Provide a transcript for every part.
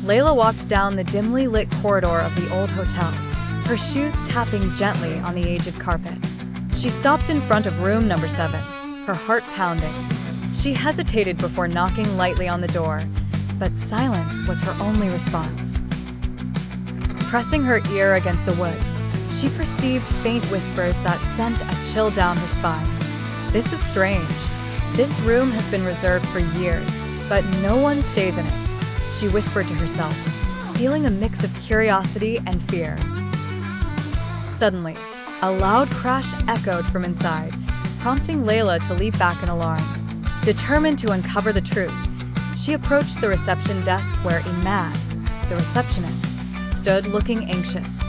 Layla walked down the dimly lit corridor of the old hotel, her shoes tapping gently on the aged carpet. She stopped in front of room number 7, her heart pounding. She hesitated before knocking lightly on the door, but silence was her only response. Pressing her ear against the wood, she perceived faint whispers that sent a chill down her spine. "This is strange. This room has been reserved for years, but no one stays in it," she whispered to herself, feeling a mix of curiosity and fear. Suddenly, a loud crash echoed from inside, prompting Layla to leap back in alarm. Determined to uncover the truth, she approached the reception desk where Imad, the receptionist, stood looking anxious.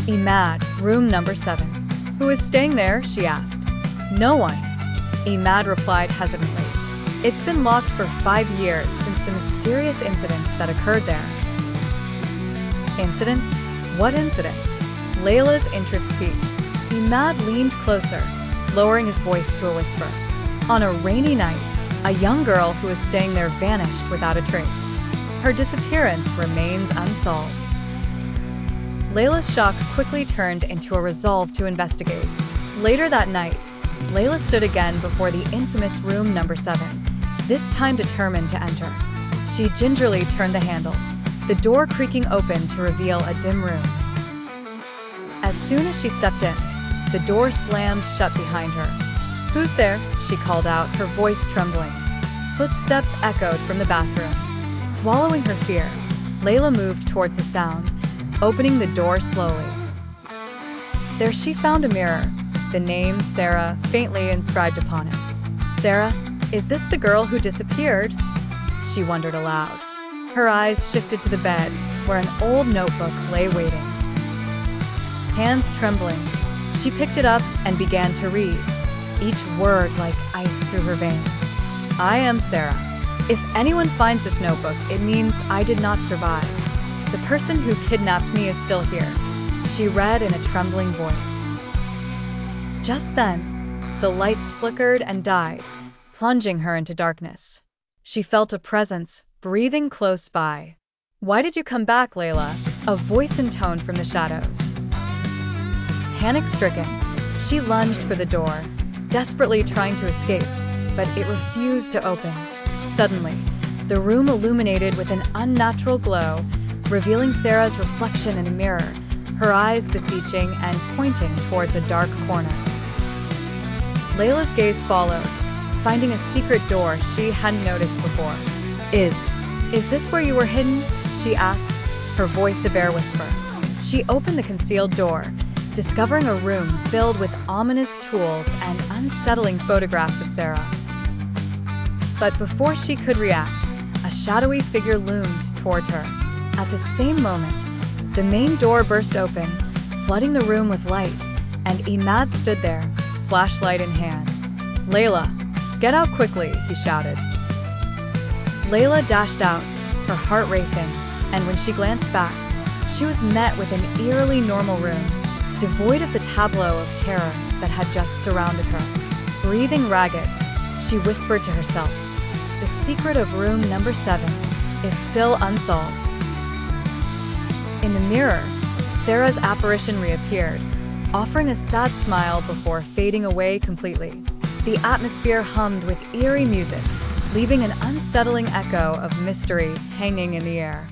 "Imad, room number 7. Who is staying there?" she asked. "No one," Imad replied hesitantly. "It's been locked for 5 years since the mysterious incident that occurred there." "Incident? What incident?" Layla's interest peaked. Imad leaned closer, lowering his voice to a whisper. "On a rainy night, a young girl who was staying there vanished without a trace. Her disappearance remains unsolved." Layla's shock quickly turned into a resolve to investigate. Later that night, Layla stood again before the infamous room number 7, this time determined to enter. She gingerly turned the handle, the door creaking open to reveal a dim room. As soon as she stepped in, the door slammed shut behind her. "Who's there?" she called out, her voice trembling. Footsteps echoed from the bathroom. Swallowing her fear, Layla moved towards the sound, opening the door slowly. There she found a mirror, the name Sarah faintly inscribed upon it. "Sarah, is this the girl who disappeared?" she wondered aloud. Her eyes shifted to the bed, where an old notebook lay waiting. Hands trembling, she picked it up and began to read, each word like ice through her veins. "I am Sarah. If anyone finds this notebook, it means I did not survive. The person who kidnapped me is still here," she read in a trembling voice. Just then, the lights flickered and died, plunging her into darkness. She felt a presence breathing close by. "Why did you come back, Layla?" a voice intoned from the shadows. Panic-stricken, she lunged for the door, desperately trying to escape, but it refused to open. Suddenly, the room illuminated with an unnatural glow, revealing Sarah's reflection in a mirror, her eyes beseeching and pointing towards a dark corner. Layla's gaze followed, finding a secret door she hadn't noticed before. Is this where you were hidden?" she asked, her voice a bare whisper. She opened the concealed door, discovering a room filled with ominous tools and unsettling photographs of Sarah. But before she could react, a shadowy figure loomed toward her. At the same moment, the main door burst open, flooding the room with light, and Imad stood there, flashlight in hand. "Layla, get out quickly," he shouted. Layla dashed out, her heart racing, and when she glanced back, she was met with an eerily normal room, devoid of the tableau of terror that had just surrounded her. Breathing ragged, she whispered to herself, "The secret of room number 7 is still unsolved." In the mirror, Sarah's apparition reappeared, offering a sad smile before fading away completely. The atmosphere hummed with eerie music, leaving an unsettling echo of mystery hanging in the air.